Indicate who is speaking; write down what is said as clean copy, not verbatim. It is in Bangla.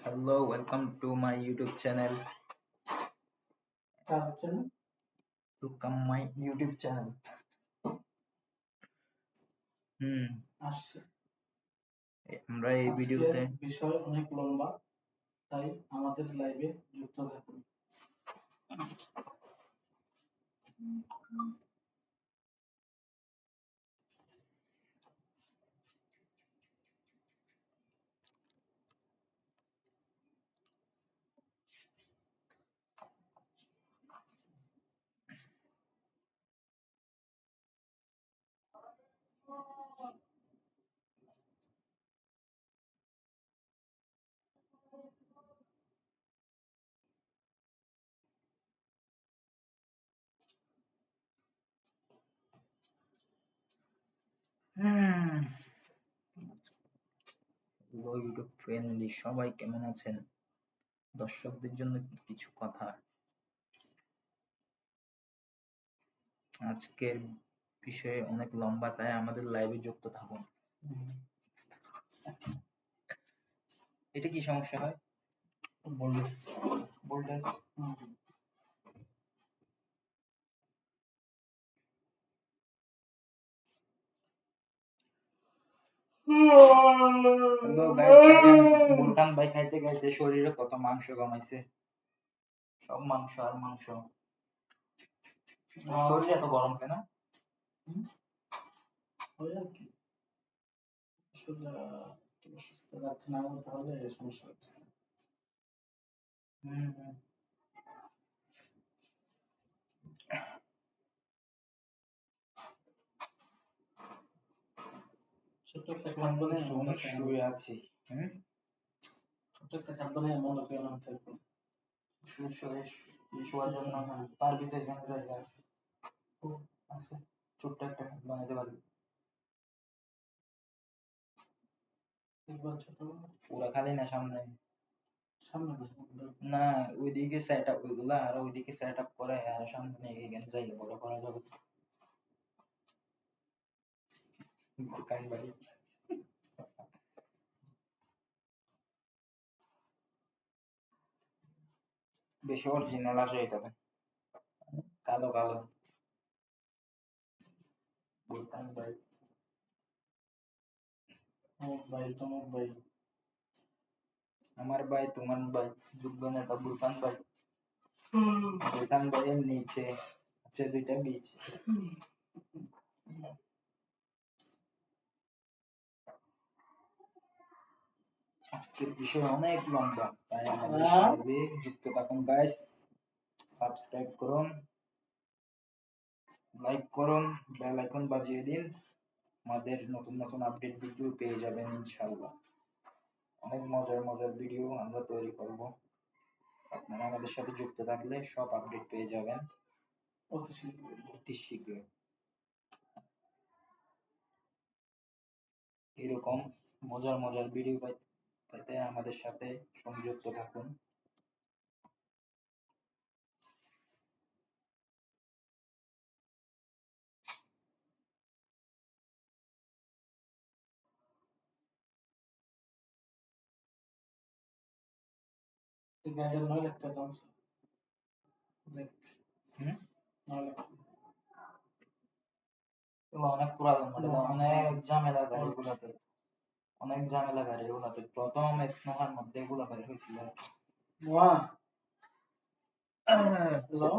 Speaker 1: Hello, welcome to my YouTube channel. Welcome my YouTube channel. আমরা এই ভিডিওতে
Speaker 2: বিষয় অনেক লম্বা, তাই আমাদের লাইভে যুক্ত থাকুন।
Speaker 1: ইউটিউব ফ্রেন্ডলি সবাই কেমন আছেন? দর্শকদের জন্য কিছু কথা। আজকের বিষয়ে অনেক লম্বা, তাই আমাদের লাইভে যুক্ত থাকুন। এটা কি সমস্যা হয়? ভোল্টেজ হ্যালো গাইস, বুরকান ভাই খাইতে খাইতে শরীরে কত মাংস জমাইছে। সব মাংস আর মাংস। শরীর এত গরম কেন?
Speaker 2: না হতে হলে সমস্যা হচ্ছে। ছোট্ট একটা খাদ্য নিয়ে
Speaker 1: শুয়ে আছি।
Speaker 2: ছোট্ট একটা খাদ্য নিয়ে মনে কেন থাকবো
Speaker 1: শোয়ার জন্য পারবি তো, এখানে জায়গা আছে। আছে, ছোট্ট একটা বানাতে পারবি। পুরা খালি না, সামনে না, ওইদিকে সেট আপ ওইগুলা, আর ওইদিকে সেট আপ করে আর সামনে এখানে জায়গা বড় করা যাবে। বেশি অরিজিনাল আসে এটাতে, কালো কালো। বুরকান ভাই,
Speaker 2: তোমার ভাই,
Speaker 1: আমার ভাই, তোমার ভাই, যোগ্য নেতা বুরকান ভাই। বুরকান ভাইয়ের নিচে আছে দুইটা বীজ। আজকের বিষয় অনেক লম্বা, তাই আমাদের লাইভে যুক্ত থাকুন গাইস। সাবস্ক্রাইব করুন, লাইক করুন, বেল আইকন বাজিয়ে দিন। আমাদের নতুন নতুন আপডেট ভিডিও পেয়ে যাবেন ইনশাআল্লাহ। অনেক মজার মজার ভিডিও আমরা তৈরি করব। আপনারা আমাদের সাথে যুক্ত থাকলে সব আপডেট পেয়ে যাবেন অতি শীঘ্রই। এরকম মজার মজার ভিডিও পেতে আমাদের সাথে সংযুক্ত থাকুন। অনেক পুরাতন মডেল, অনেক ঝামেলা গাড়ি এগুলাতে, অনেক ঝামেলা গাড়ি এগুলাতে। প্রথম এক্সনোভার মধ্যে এগুলা বের হয়েছিল।
Speaker 2: হ্যালো।